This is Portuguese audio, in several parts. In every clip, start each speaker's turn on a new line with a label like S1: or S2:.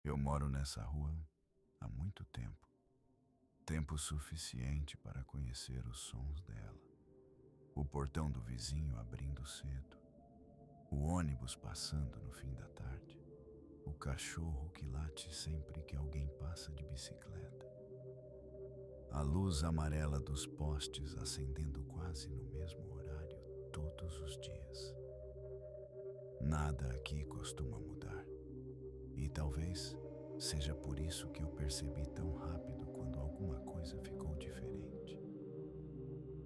S1: Eu moro nessa rua há muito tempo. Tempo suficiente para conhecer os sons dela. O portão do vizinho abrindo cedo. O ônibus passando no fim da tarde. O cachorro que late sempre que alguém passa de bicicleta. A luz amarela dos postes acendendo quase no mesmo horário todos os dias. Nada aqui costuma mudar. E talvez seja por isso que eu percebi tão rápido quando alguma coisa ficou diferente.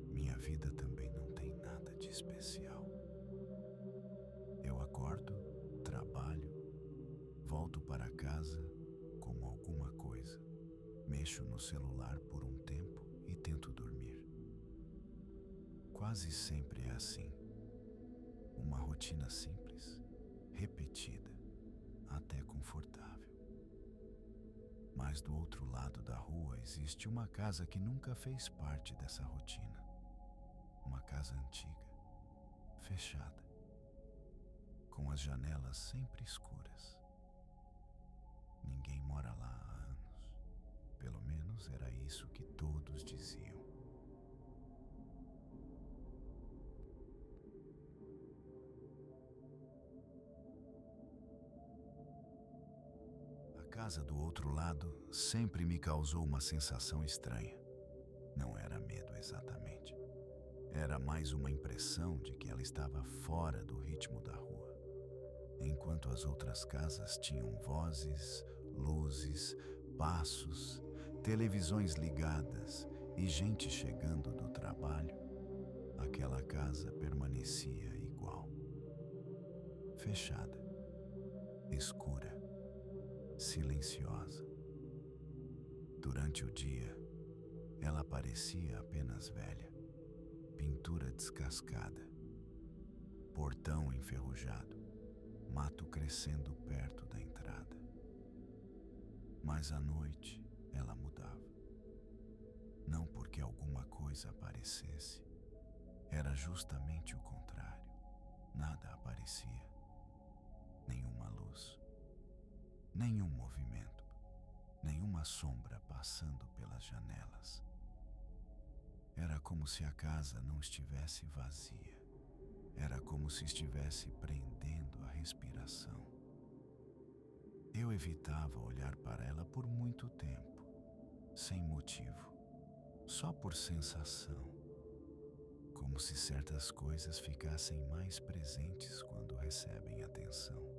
S1: Minha vida também não tem nada de especial. Eu acordo, trabalho, volto para casa, como alguma coisa, mexo no celular por um tempo e tento dormir. Quase sempre é assim. Uma rotina simples, repetida, até confortável. Mas do outro lado da rua existe uma casa que nunca fez parte dessa rotina. Uma casa antiga, fechada, com as janelas sempre escuras. Ninguém mora lá há anos. Pelo menos era isso que todos diziam. A casa do outro lado sempre me causou uma sensação estranha. Não era medo exatamente. Era mais uma impressão de que ela estava fora do ritmo da rua. Enquanto as outras casas tinham vozes, luzes, passos, televisões ligadas e gente chegando do trabalho, aquela casa permanecia igual. Fechada, escura, silenciosa. Durante o dia, ela parecia apenas velha, pintura descascada, portão enferrujado, mato crescendo perto da entrada. Mas à noite ela mudava. Não porque alguma coisa aparecesse, era justamente o contrário. Nada aparecia, nenhuma luz, nenhum movimento, nenhuma sombra passando pelas janelas. Era como se a casa não estivesse vazia. Era como se estivesse prendendo a respiração. Eu evitava olhar para ela por muito tempo, sem motivo, só por sensação. Como se certas coisas ficassem mais presentes quando recebem atenção.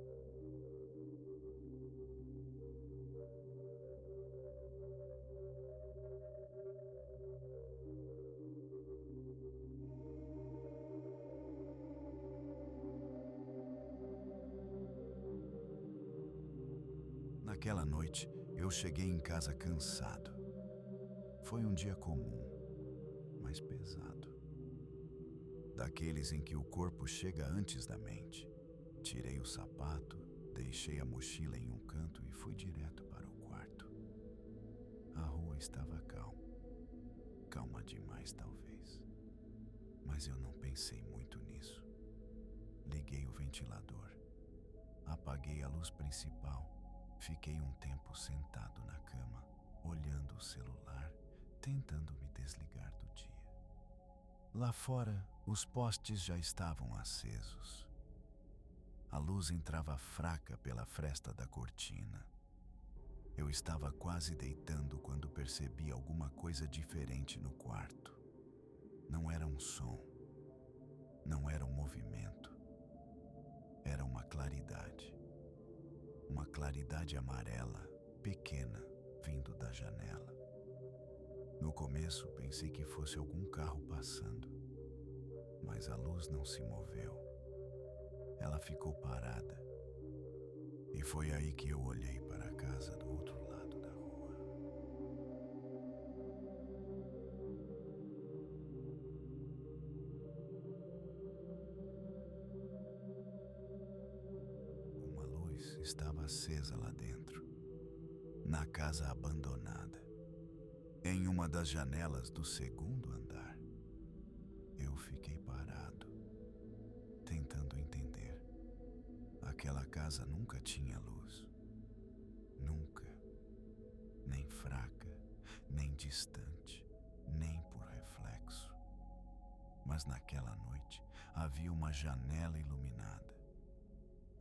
S1: Naquela noite, eu cheguei em casa cansado. Foi um dia comum, mas pesado. Daqueles em que o corpo chega antes da mente. Tirei o sapato, deixei a mochila em um canto e fui direto para o quarto. A rua estava calma. Calma demais, talvez. Mas eu não pensei muito nisso. Liguei o ventilador. Apaguei a luz principal. Fiquei um tempo sentado na cama, olhando o celular, tentando me desligar do dia. Lá fora, os postes já estavam acesos. A luz entrava fraca pela fresta da cortina. Eu estava quase deitando quando percebi alguma coisa diferente no quarto. Não era um som, não era um movimento. Era uma claridade. Uma claridade amarela, pequena, vindo da janela. No começo pensei que fosse algum carro passando, mas a luz não se moveu. Ela ficou parada. E foi aí que eu olhei para a casa do outro lado da rua. Uma luz estava acesa lá dentro, na casa abandonada, em uma das janelas do segundo andar. Eu fiquei parado, tentando entender. Aquela casa nunca tinha luz. fraca, nem distante, nem por reflexo. Mas naquela noite havia uma janela iluminada.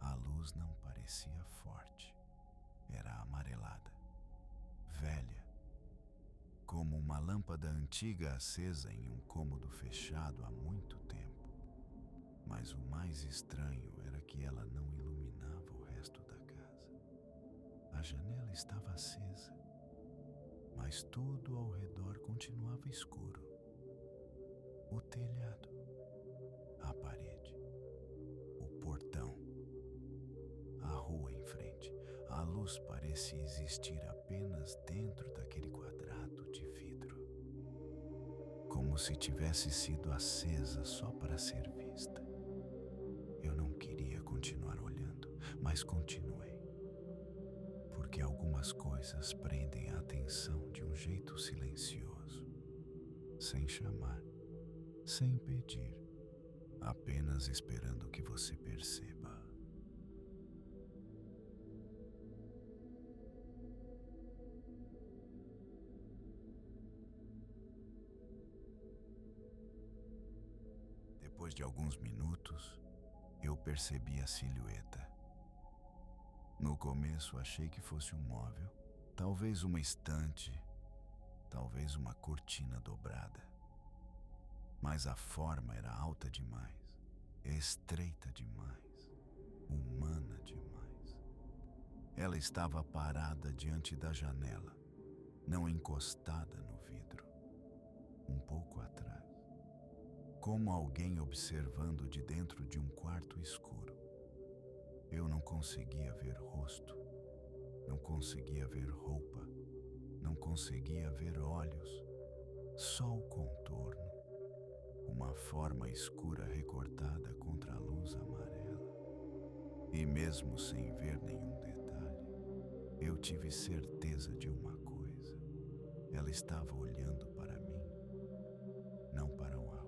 S1: A luz não parecia forte, era amarelada, velha, como uma lâmpada antiga acesa em um cômodo fechado há muito tempo. Mas o mais estranho era que ela não iluminava o resto da casa. A janela estava acesa, mas tudo ao redor continuava escuro. O telhado, a parede, o portão, a rua em frente. A luz parecia existir apenas dentro daquele quadrado de vidro, como se tivesse sido acesa só para ser vista. Eu não queria continuar olhando, mas continuei, porque algumas coisas prendem a atenção de um jeito silencioso, sem chamar, sem pedir, apenas esperando que você perceba. Depois de alguns minutos, eu percebi a silhueta. No começo achei que fosse um móvel, talvez uma estante, talvez uma cortina dobrada. Mas a forma era alta demais, estreita demais, humana demais. Ela estava parada diante da janela, não encostada no vidro, um pouco atrás, como alguém observando de dentro de um quarto escuro. Eu não conseguia ver rosto, não conseguia ver roupa, não conseguia ver olhos, só o contorno, uma forma escura recortada contra a luz amarela. E mesmo sem ver nenhum detalhe, eu tive certeza de uma coisa: ela estava olhando para mim, não para a rua,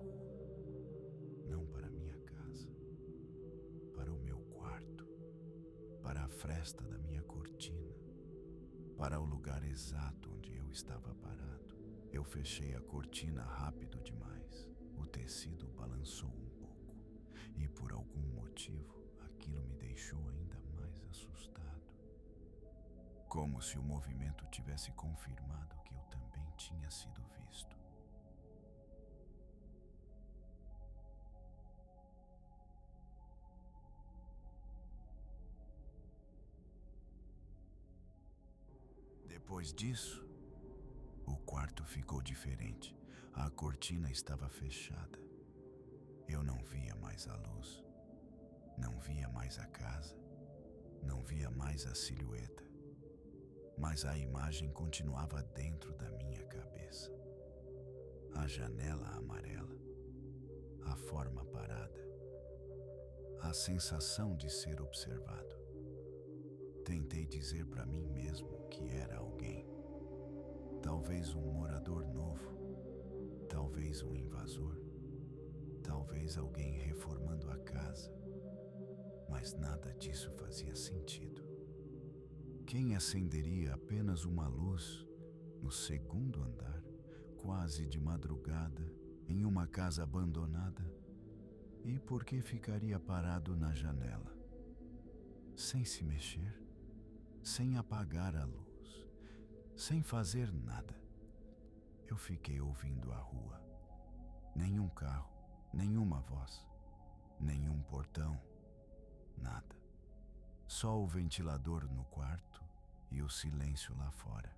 S1: não para a minha casa, para o meu quarto, para a fresta da minha cortina, para o lugar exato onde eu estava parado. Eu fechei a cortina rápido demais. O tecido balançou um pouco e, por algum motivo, aquilo me deixou ainda mais assustado. Como se o movimento tivesse confirmado que eu também tinha sido visto. Depois disso, o quarto ficou diferente. A cortina estava fechada. Eu não via mais a luz, não via mais a casa, não via mais a silhueta. Mas a imagem continuava dentro da minha cabeça. A janela amarela, a forma parada, a sensação de ser observado. Tentei dizer para mim mesmo que era alguém. Talvez um morador novo, talvez um invasor, talvez alguém reformando a casa. Mas nada disso fazia sentido. Quem acenderia apenas uma luz no segundo andar, quase de madrugada, em uma casa abandonada? E por que ficaria parado na janela, sem se mexer, sem apagar a luz, sem fazer nada? Eu fiquei ouvindo a rua. Nenhum carro, nenhuma voz, nenhum portão, nada. Só o ventilador no quarto e o silêncio lá fora.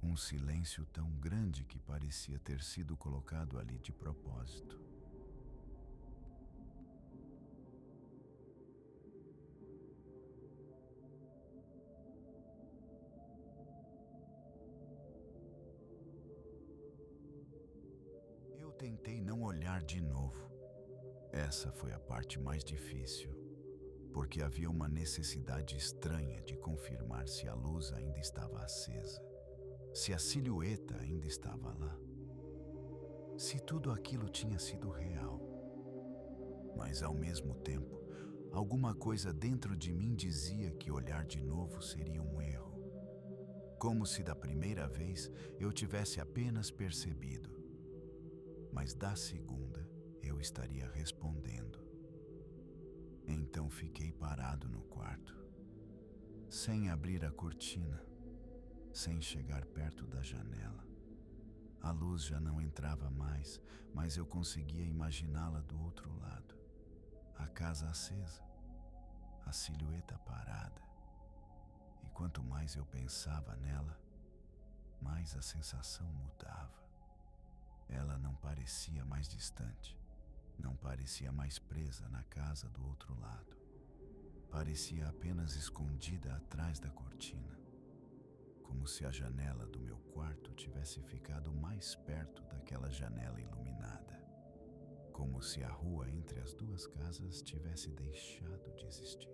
S1: Um silêncio tão grande que parecia ter sido colocado ali de propósito. Eu tentei não olhar de novo. Essa foi a parte mais difícil, porque havia uma necessidade estranha de confirmar se a luz ainda estava acesa, se a silhueta ainda estava lá, se tudo aquilo tinha sido real. Mas ao mesmo tempo, alguma coisa dentro de mim dizia que olhar de novo seria um erro, como se da primeira vez eu tivesse apenas percebido. Mas da segunda eu estaria respondendo. Então fiquei parado no quarto, sem abrir a cortina, sem chegar perto da janela. A luz já não entrava mais, mas eu conseguia imaginá-la do outro lado. A casa acesa, a silhueta parada. E quanto mais eu pensava nela, mais a sensação mudava. Ela não parecia mais distante, não parecia mais presa na casa do outro lado. Parecia apenas escondida atrás da cortina, como se a janela do meu quarto tivesse ficado mais perto daquela janela iluminada, como se a rua entre as duas casas tivesse deixado de existir.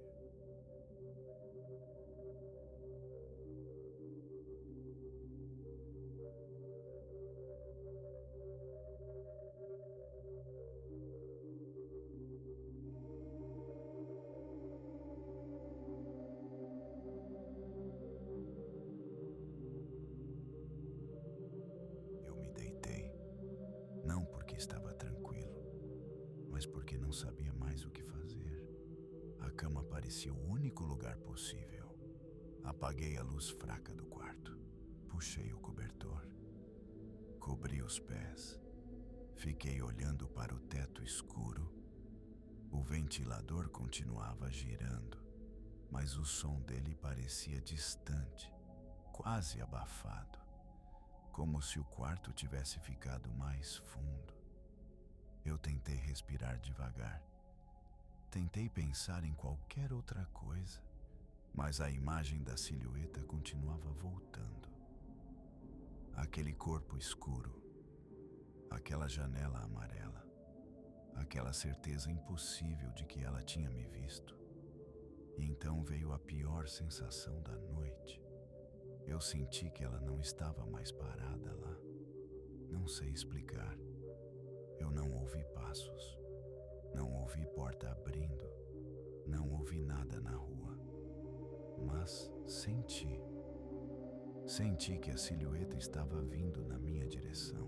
S1: Eu me deitei, não porque estava tranquilo, mas porque não sabia mais o que fazer. A cama parecia o único lugar possível. Apaguei a luz fraca do quarto, puxei o cobertor, cobri os pés, fiquei olhando para o teto escuro. O ventilador continuava girando, mas o som dele parecia distante, quase abafado, como se o quarto tivesse ficado mais fundo. Eu tentei respirar devagar. Tentei pensar em qualquer outra coisa, mas a imagem da silhueta continuava voltando. Aquele corpo escuro, aquela janela amarela, aquela certeza impossível de que ela tinha me visto. E então veio a pior sensação da noite. Eu senti que ela não estava mais parada lá. Não sei explicar. Eu não ouvi passos. Não ouvi porta abrindo. Não ouvi nada na rua. Mas senti. Senti que a silhueta estava vindo na minha direção.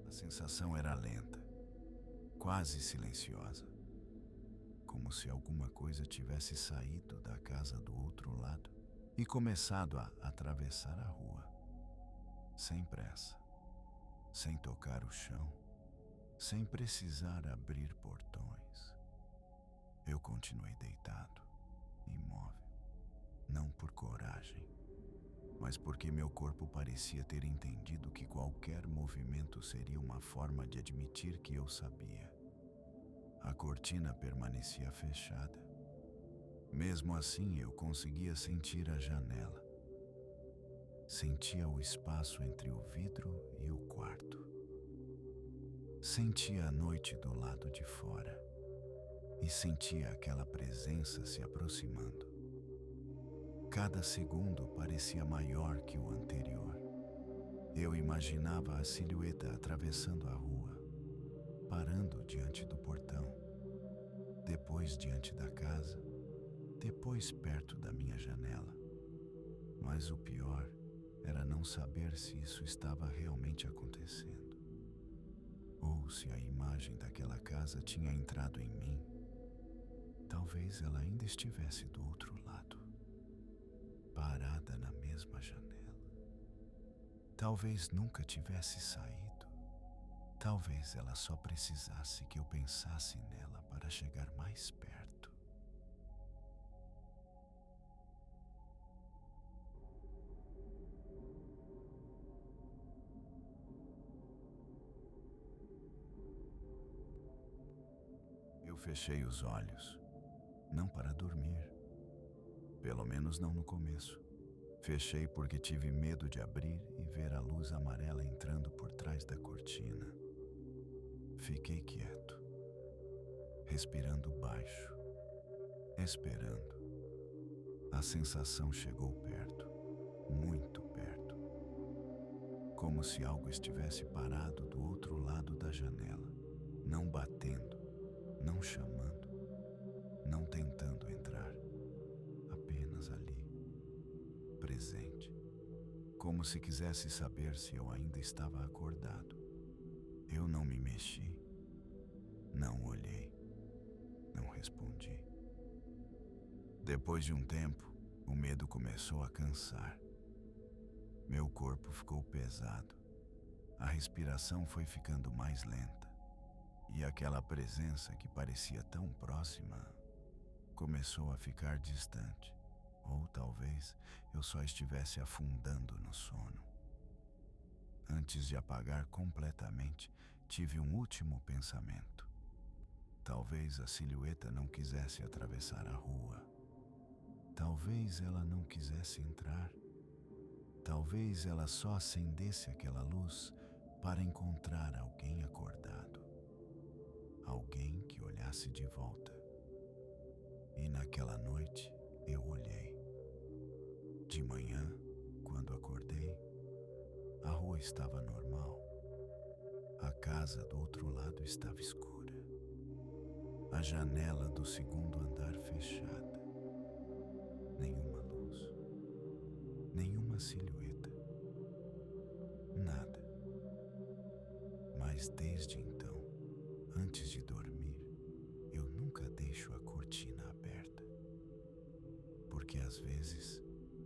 S1: A sensação era lenta, quase silenciosa, como se alguma coisa tivesse saído da casa do outro lado e começado a atravessar a rua, sem pressa, sem tocar o chão, sem precisar abrir portões. Eu continuei deitado, imóvel, não por coragem, mas porque meu corpo parecia ter entendido que qualquer movimento seria uma forma de admitir que eu sabia. A cortina permanecia fechada. Mesmo assim, eu conseguia sentir a janela. Sentia o espaço entre o vidro e o quarto. Sentia a noite do lado de fora e sentia aquela presença se aproximando. Cada segundo parecia maior que o anterior. Eu imaginava a silhueta atravessando a rua, parando diante do portão, depois diante da casa, depois perto da minha janela. Mas o pior era não saber se isso estava realmente acontecendo, ou se a imagem daquela casa tinha entrado em mim. Talvez ela ainda estivesse do outro lado, parada na mesma janela. Talvez nunca tivesse saído. Talvez ela só precisasse que eu pensasse nela para chegar mais perto. Eu fechei os olhos, não para dormir, pelo menos não no começo. Fechei porque tive medo de abrir e ver a luz amarela entrando por trás da cortina. Fiquei quieto, respirando baixo, esperando. A sensação chegou perto, muito perto, como se algo estivesse parado do outro lado da janela, não batendo, não chamando, não tentando entrar, apenas ali, presente, como se quisesse saber se eu ainda estava acordado. Eu não me mexi, não olhei, não respondi. Depois de um tempo, o medo começou a cansar. Meu corpo ficou pesado, a respiração foi ficando mais lenta, e aquela presença que parecia tão próxima começou a ficar distante. Ou talvez eu só estivesse afundando no sono. Antes de apagar completamente, tive um último pensamento. Talvez a silhueta não quisesse atravessar a rua. Talvez ela não quisesse entrar. Talvez ela só acendesse aquela luz para encontrar alguém acordado. Alguém que olhasse de volta. E naquela noite eu olhei. De manhã, quando acordei, a rua estava normal. A casa do outro lado estava escura. A janela do segundo andar fechada. Nenhuma luz. Nenhuma silhueta. Nada. Mas desde então, antes de dormir, eu nunca deixo a cortina aberta. Porque às vezes,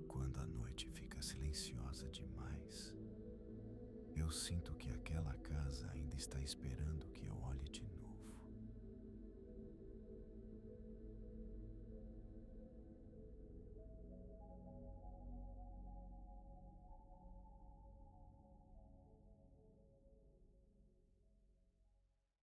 S1: quando a noite fica silenciosa demais, eu sinto que aquela casa ainda está esperando que eu